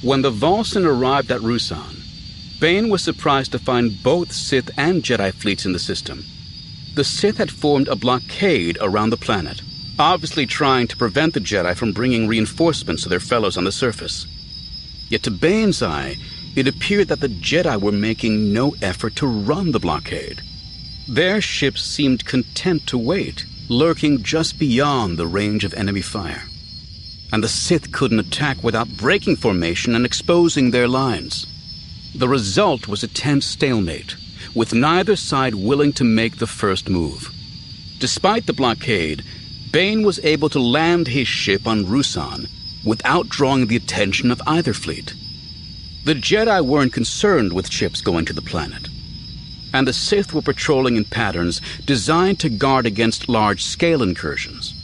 When the Ruusan arrived at Ruusan, Bane was surprised to find both Sith and Jedi fleets in the system. The Sith had formed a blockade around the planet, obviously trying to prevent the Jedi from bringing reinforcements to their fellows on the surface. Yet to Bane's eye, it appeared that the Jedi were making no effort to run the blockade. Their ships seemed content to wait, lurking just beyond the range of enemy fire. And the Sith couldn't attack without breaking formation and exposing their lines. The result was a tense stalemate, with neither side willing to make the first move. Despite the blockade, Bane was able to land his ship on Ruusan without drawing the attention of either fleet. The Jedi weren't concerned with ships going to the planet, and the Sith were patrolling in patterns designed to guard against large-scale incursions.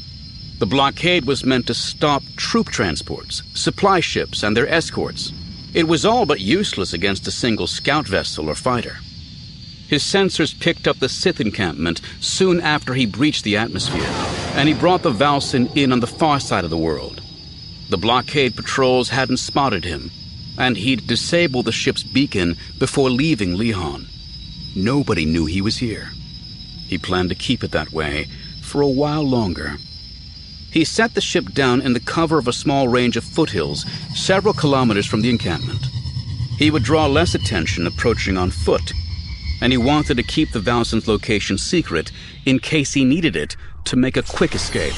The blockade was meant to stop troop transports, supply ships, and their escorts. It was all but useless against a single scout vessel or fighter. His sensors picked up the Sith encampment soon after he breached the atmosphere, and he brought the Ruusan in on the far side of the world. The blockade patrols hadn't spotted him, and he'd disabled the ship's beacon before leaving Lehon. Nobody knew he was here. He planned to keep it that way for a while longer. He set the ship down in the cover of a small range of foothills several kilometers from the encampment. He would draw less attention approaching on foot, and he wanted to keep the Ruusan's location secret in case he needed it to make a quick escape.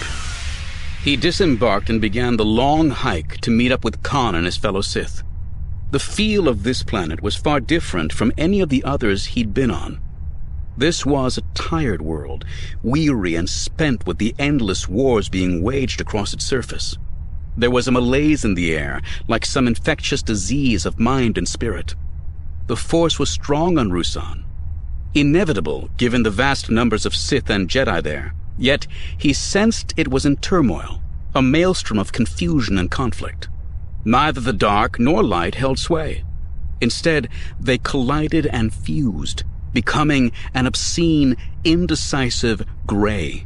He disembarked and began the long hike to meet up with Khan and his fellow Sith. The feel of this planet was far different from any of the others he'd been on. This was a tired world, weary and spent with the endless wars being waged across its surface. There was a malaise in the air, like some infectious disease of mind and spirit. The Force was strong on Ruusan, inevitable given the vast numbers of Sith and Jedi there, yet he sensed it was in turmoil, a maelstrom of confusion and conflict. Neither the dark nor light held sway. Instead, they collided and fused, becoming an obscene, indecisive gray.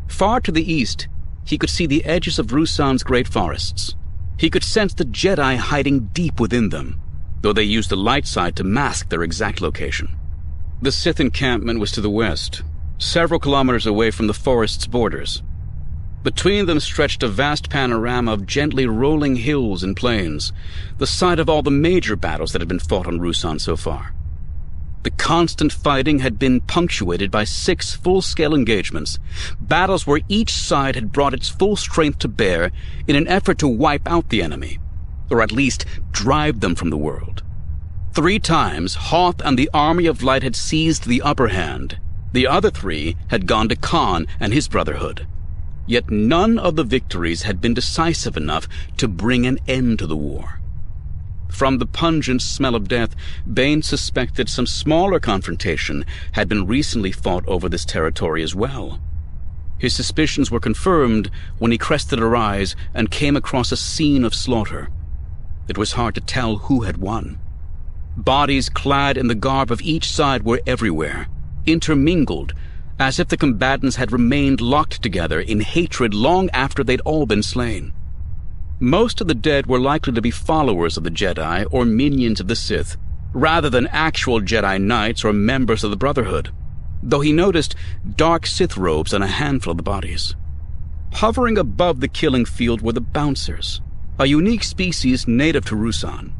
Far to the east, he could see the edges of Ruusan's great forests. He could sense the Jedi hiding deep within them, though they used the light side to mask their exact location. The Sith encampment was to the west, several kilometers away from the forest's borders. Between them stretched a vast panorama of gently rolling hills and plains, the site of all the major battles that had been fought on Ruusan so far. The constant fighting had been punctuated by 6 full-scale engagements, battles where each side had brought its full strength to bear in an effort to wipe out the enemy, or at least drive them from the world. 3 times, Hoth and the Army of Light had seized the upper hand. The other 3 had gone to Khan and his Brotherhood. Yet none of the victories had been decisive enough to bring an end to the war. From the pungent smell of death, Bane suspected some smaller confrontation had been recently fought over this territory as well. His suspicions were confirmed when he crested a rise and came across a scene of slaughter. It was hard to tell who had won. Bodies clad in the garb of each side were everywhere, intermingled, as if the combatants had remained locked together in hatred long after they'd all been slain. Most of the dead were likely to be followers of the Jedi or minions of the Sith, rather than actual Jedi Knights or members of the Brotherhood, though he noticed dark Sith robes on a handful of the bodies. Hovering above the killing field were the Bouncers, a unique species native to Ruusan.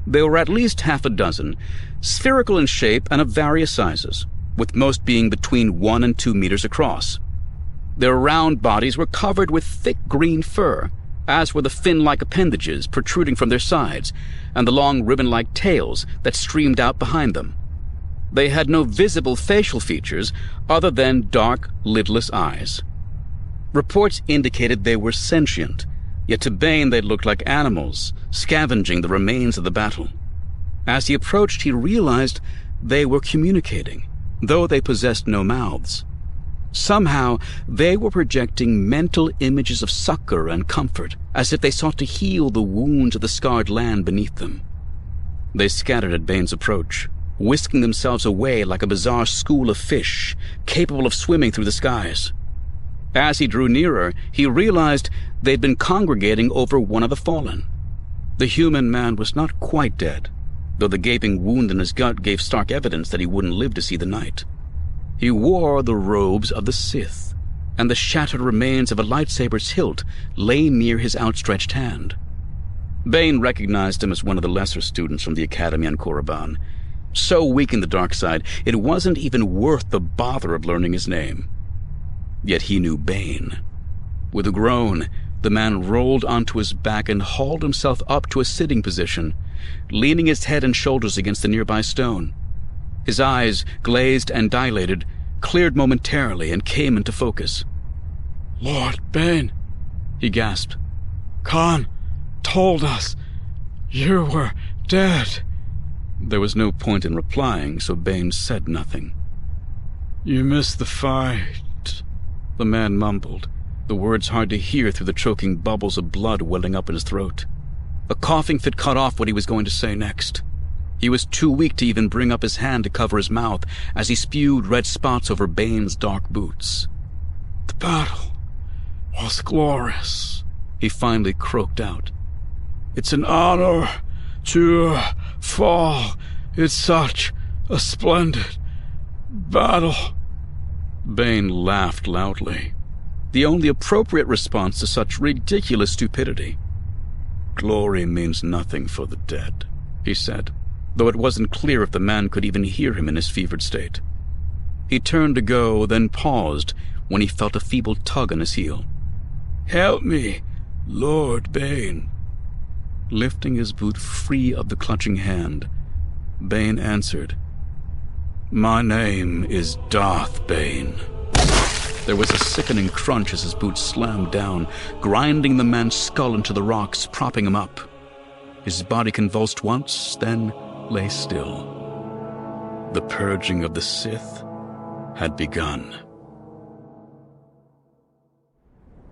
There were at least half a dozen, spherical in shape and of various sizes, with most being between 1 and 2 meters across. Their round bodies were covered with thick green fur, as were the fin-like appendages protruding from their sides, and the long ribbon-like tails that streamed out behind them. They had no visible facial features other than dark, lidless eyes. Reports indicated they were sentient, yet to Bane they looked like animals, scavenging the remains of the battle. As he approached, he realized they were communicating, though they possessed no mouths. Somehow, they were projecting mental images of succor and comfort, as if they sought to heal the wounds of the scarred land beneath them. They scattered at Bane's approach, whisking themselves away like a bizarre school of fish, capable of swimming through the skies. As he drew nearer, he realized they'd been congregating over one of the fallen. The human man was not quite dead, though the gaping wound in his gut gave stark evidence that he wouldn't live to see the night. He wore the robes of the Sith, and the shattered remains of a lightsaber's hilt lay near his outstretched hand. Bane recognized him as one of the lesser students from the academy on Korriban. So weak in the dark side, it wasn't even worth the bother of learning his name. Yet he knew Bane. With a groan, the man rolled onto his back and hauled himself up to a sitting position, leaning his head and shoulders against the nearby stone. His eyes, glazed and dilated, cleared momentarily and came into focus. "Lord Bane," he gasped. "Khan told us you were dead." There was no point in replying, so Bane said nothing. "You missed the fight," the man mumbled, the words hard to hear through the choking bubbles of blood welling up in his throat. A coughing fit cut off what he was going to say next. He was too weak to even bring up his hand to cover his mouth as he spewed red spots over Bane's dark boots. "The battle was glorious," he finally croaked out. "It's an honor to fall in such a splendid battle." Bane laughed loudly, the only appropriate response to such ridiculous stupidity. "Glory means nothing for the dead," he said, though it wasn't clear if the man could even hear him in his fevered state. He turned to go, then paused when he felt a feeble tug on his heel. "Help me, Lord Bane." Lifting his boot free of the clutching hand, Bane answered, "My name is Darth Bane." There was a sickening crunch as his boot slammed down, grinding the man's skull into the rocks, propping him up. His body convulsed once, then lay still. The purging of the Sith had begun.